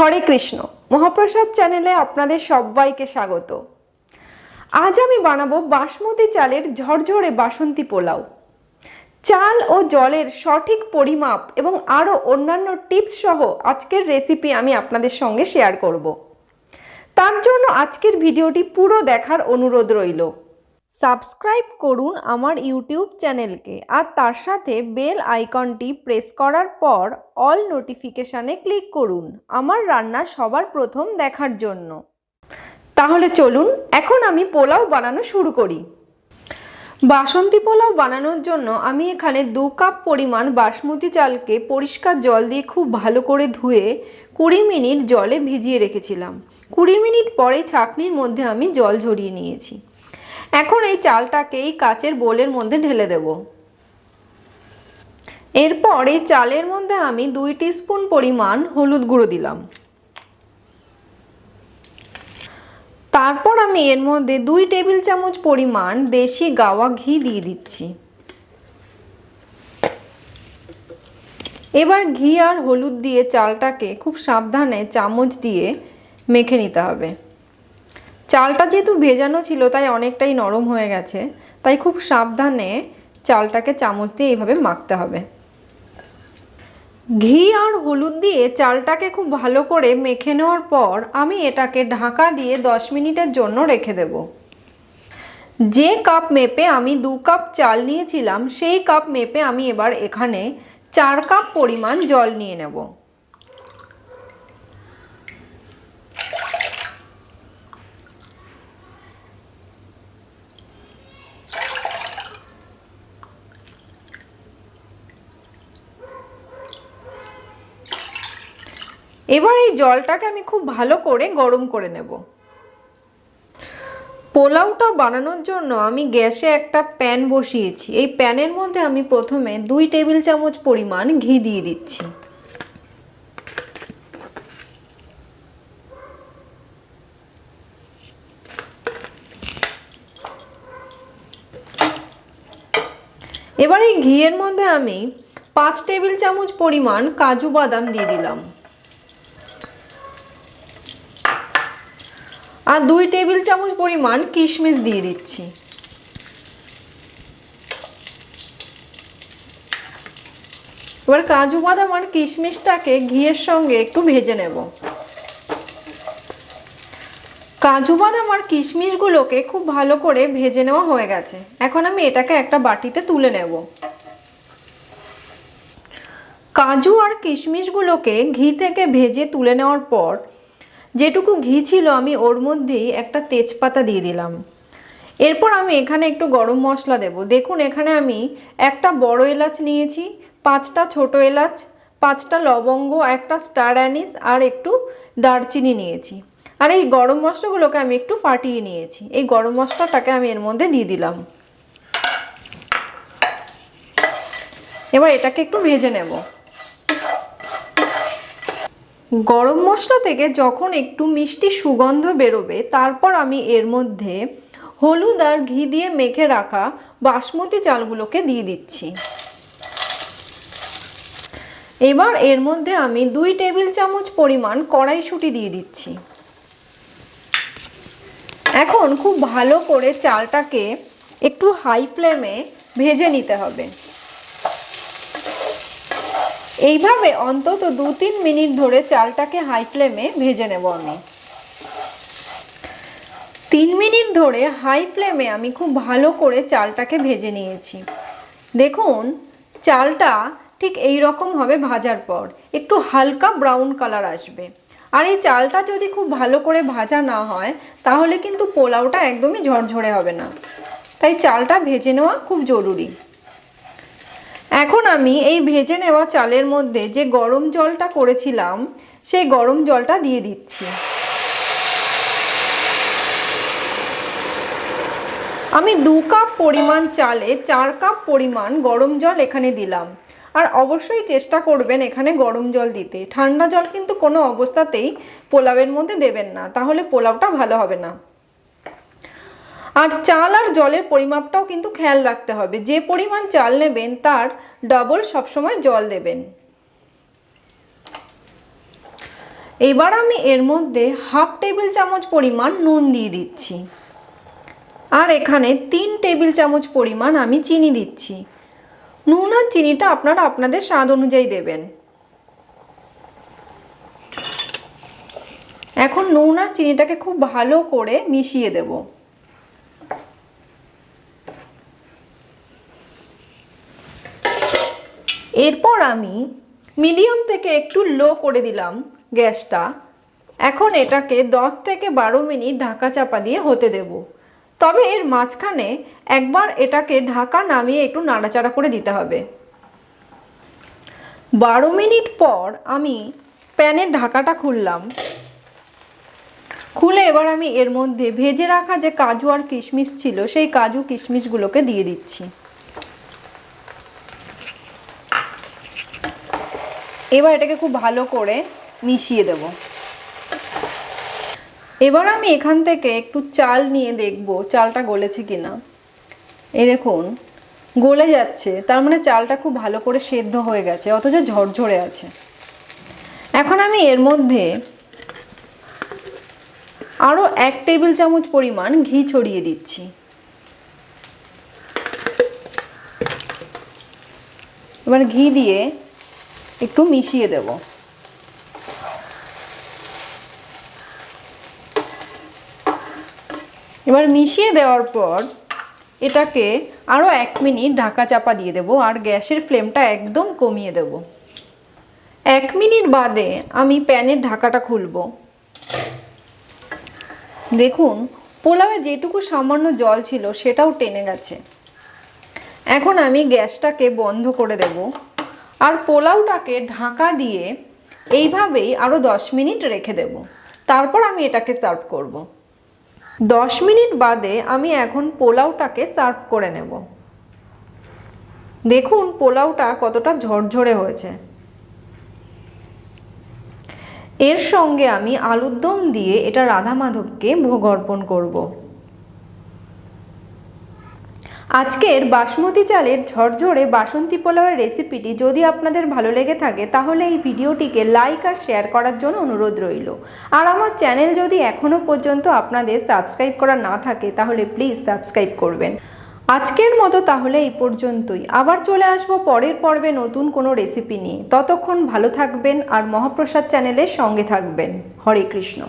হরে কৃষ্ণ। মহাপ্রসাদ চ্যানেলে আপনাদের সবাইকে স্বাগত। আজ আমি বানাবো বাসমতি চালের ঝরঝরে বাসন্তী পোলাও। চাল ও জলের সঠিক পরিমাপ এবং আরও অন্যান্য টিপস সহ আজকের রেসিপি আমি আপনাদের সঙ্গে শেয়ার করব। তার জন্য আজকের ভিডিওটি পুরো দেখার অনুরোধ রইল। সাবস্ক্রাইব করুন আমার ইউটিউব চ্যানেলকে আর তার সাথে বেল আইকনটি প্রেস করার পর অল নোটিফিকেশানে ক্লিক করুন আমার রান্না সবার প্রথম দেখার জন্য। তাহলে চলুন এখন আমি পোলাও বানানো শুরু করি। বাসন্তী পোলাও বানানোর জন্য আমি এখানে 2 কাপ পরিমাণ বাসমতি চালকে পরিষ্কার জল দিয়ে খুব ভালো করে ধুয়ে 20 মিনিট জলে ভিজিয়ে রেখেছিলাম। 20 মিনিট পরে ছাঁকনির মধ্যে আমি জল ঝরিয়ে নিয়েছি। এখন এই চালটাকে এই কাচের বোলের মধ্যে ঢেলে দেব। এরপর এই চালের মধ্যে আমি 2 টিস্পুন পরিমাণ হলুদ গুঁড়ো দিলাম। তারপর আমি এর মধ্যে 2 টেবিল চামচ পরিমাণ দেশি গাওয়া ঘি দিয়ে দিচ্ছি। এবার ঘি আর হলুদ দিয়ে চালটাকে খুব সাবধানে চামচ দিয়ে মেখে নিতে হবে। চালটা যেহেতু ভেজানো ছিল তাই অনেকটাই নরম হয়ে গেছে, তাই খুব সাবধানে চালটাকে চামচ দিয়ে এইভাবে মাখতে হবে। ঘি আর হলুদ দিয়ে চালটাকে খুব ভালো করে মেখে নেওয়ার পর আমি এটাকে ঢাকা দিয়ে 10 মিনিটের জন্য রেখে দেব। যে কাপ মেপে আমি 2 কাপ চাল নিয়েছিলাম সেই কাপ মেপে আমি এবার এখানে 4 কাপ পরিমাণ জল নিয়ে নেব। এবার এই জলটাকে আমি খুব ভালো করে গরম করে নেব। পোলাওটা বানানোর জন্য আমি গ্যাসে একটা প্যান বসিয়েছি। এই প্যানের মধ্যে আমি প্রথমে 2 টেবিল চামচ পরিমাণ ঘি দিয়ে দিচ্ছি। এবার এই ঘিয়ের মধ্যে আমি 5 টেবিল চামচ পরিমাণ কাজু বাদাম দিয়ে দিলাম আর 2 টেবিল চামচ পরিমাণ কিশমিশ দিয়ে দিচ্ছি। এবার কাজু বাদাম আর কিশমিশটাকে ঘিয়ের সঙ্গে একটু ভেজে নেব। কাজু বাদাম আর কিশমিশগুলোকে খুব ভালো করে ভেজে নেওয়া হয়ে গেছে। এখন আমি এটাকে একটা বাটিতে তুলে নেব। কাজু আর কিশমিশগুলোকে ঘি থেকে ভেজে তুলে নেওয়ার পর যেটুকু ঘি ছিল আমি ওর মধ্যেই একটা তেজপাতা দিয়ে দিলাম। এরপর আমি এখানে একটু গরম মশলা দেব। দেখুন এখানে আমি একটা বড় এলাচ নিয়েছি, 5টা ছোট এলাচ, 5টা লবঙ্গ, একটা স্টার অ্যানিস আর একটু দারচিনি নিয়েছি। আর এই গরম মশলাগুলোকে আমি একটু ফাটিয়ে নিয়েছি। এই গরম মশলাটাকে আমি এর মধ্যে দিয়ে দিলাম। এবার এটাকে একটু ভেজে নেব। গরম মশলা থেকে যখন একটু মিষ্টি সুগন্ধ বেরোবে তারপর আমি এর মধ্যে হলুদ আর ঘি দিয়ে মেখে রাখা বাসমতি চালগুলোকে দিয়ে দিচ্ছি। এবার এর মধ্যে আমি 2 টেবিল চামচ পরিমাণ কড়াইশুঁটি দিয়ে দিচ্ছি। এখন খুব ভালো করে চালটাকে একটু হাই ফ্লেমে ভেজে নিতে হবে। এইভাবে অন্তত 2-3 মিনিট ধরে চালটাকে হাই ফ্লেমে ভেজে নেব আমি। 3 মিনিট ধরে হাই ফ্লেমে আমি খুব ভালো করে চালটাকে ভেজে নিয়েছি। দেখুন চালটা ঠিক এই রকম হবে ভাজার পর, একটু হালকা ব্রাউন কালার আসবে। আর এই চালটা যদি খুব ভালো করে ভাজা না হয় তাহলে কিন্তু পোলাওটা একদমই ঝরঝরে হবে না, তাই চালটা ভেজে নেওয়া খুব জরুরি। এখন আমি এই ভেজে নেওয়া চালের মধ্যে যে গরম জলটা করেছিলাম সেই গরম জলটা দিয়ে দিচ্ছি। আমি 2 কাপ পরিমাণ চালে 4 কাপ পরিমাণ গরম জল এখানে দিলাম। আর অবশ্যই চেষ্টা করবেন এখানে গরম জল দিতে। ঠান্ডা জল কিন্তু কোনো অবস্থাতেই পোলাওয়ের মধ্যে দেবেন না, তাহলে পোলাওটা ভালো হবে না। আর চাল আর জলের পরিমাপটাও কিন্তু খেয়াল রাখতে হবে। যে পরিমাণ চাল নেবেন তার ডবল সবসময় জল দেবেন। এবার আমি এর মধ্যে হাফ টেবিল চামচ পরিমাণ নুন দিয়ে দিচ্ছি, আর এখানে 3 টেবিল চামচ পরিমাণ আমি চিনি দিচ্ছি। নুন আর চিনিটা আপনারা আপনাদের স্বাদ অনুযায়ী দেবেন। এখন নুন আর চিনিটাকে খুব ভালো করে মিশিয়ে দেব। এরপর আমি মিডিয়াম থেকে একটু লো করে দিলাম গ্যাসটা। এখন এটাকে 10 থেকে 12 মিনিট ঢাকা চাপা দিয়ে হতে দেব। তবে এর মাঝখানে একবার এটাকে ঢাকা নামিয়ে একটু নাড়াচাড়া করে দিতে হবে। 12 মিনিট পর আমি প্যানের ঢাকাটা খুললাম। খুলে এবার আমি এর মধ্যে ভেজে রাখা যে কাজু আর কিশমিশ ছিল সেই কাজু কিশমিশগুলোকে দিয়ে দিচ্ছি। এবার এটাকে খুব ভালো করে মিশিয়ে দেব। এবার আমি এখান থেকে একটু চাল নিয়ে দেখব চালটা গলেছে কিনা। এই দেখুন গলে যাচ্ছে, তার মানে চালটা খুব ভালো করে সেদ্ধ হয়ে গেছে, অথচ ঝরঝরে আছে। এখন আমি এর মধ্যে আরও 1 টেবিল চামচ পরিমাণ ঘি ছড়িয়ে দিচ্ছি। এবার ঘি দিয়ে একটু মিশিয়ে দেব। এবার মিশিয়ে দেওয়ার পর এটাকে আরও 1 মিনিট ঢাকা চাপা দিয়ে দেব, আর গ্যাসের ফ্লেমটা একদম কমিয়ে দেব। 1 মিনিট বাদে আমি প্যানের ঢাকাটা খুলব। দেখুন পোলাওয়ে যেটুকু সামান্য জল ছিল সেটাও টেনে গেছে। এখন আমি গ্যাসটাকে বন্ধ করে দেব, আর পোলাওটাকে ঢাকা দিয়ে এইভাবেই আরও 10 মিনিট রেখে দেব। তারপর আমি এটাকে সার্ভ করব। 10 মিনিট বাদে আমি এখন পোলাওটাকে সার্ভ করে নেব। দেখুন পোলাওটা কতটা ঝরঝরে হয়েছে। এর সঙ্গে আমি আলুর দম দিয়ে এটা রাধা মাধবকে ভোগ অর্পণ করব। আজকের বাসমতি চালের ঝরঝরে বাসন্তী পোলাওয়ের রেসিপিটি যদি আপনাদের ভালো লেগে থাকে তাহলে এই ভিডিওটিকে লাইক আর শেয়ার করার জন্য অনুরোধ রইল। আর আমার চ্যানেল যদি এখনও পর্যন্ত আপনাদের সাবস্ক্রাইব করা না থাকে তাহলে প্লিজ সাবস্ক্রাইব করবেন। আজকের মতো তাহলে এই পর্যন্তই। আবার চলে আসবো পরের পর্বে নতুন কোনো রেসিপি নিয়ে। ততক্ষণ ভালো থাকবেন আর মহাপ্রসাদ চ্যানেলের সঙ্গে থাকবেন। হরে কৃষ্ণ।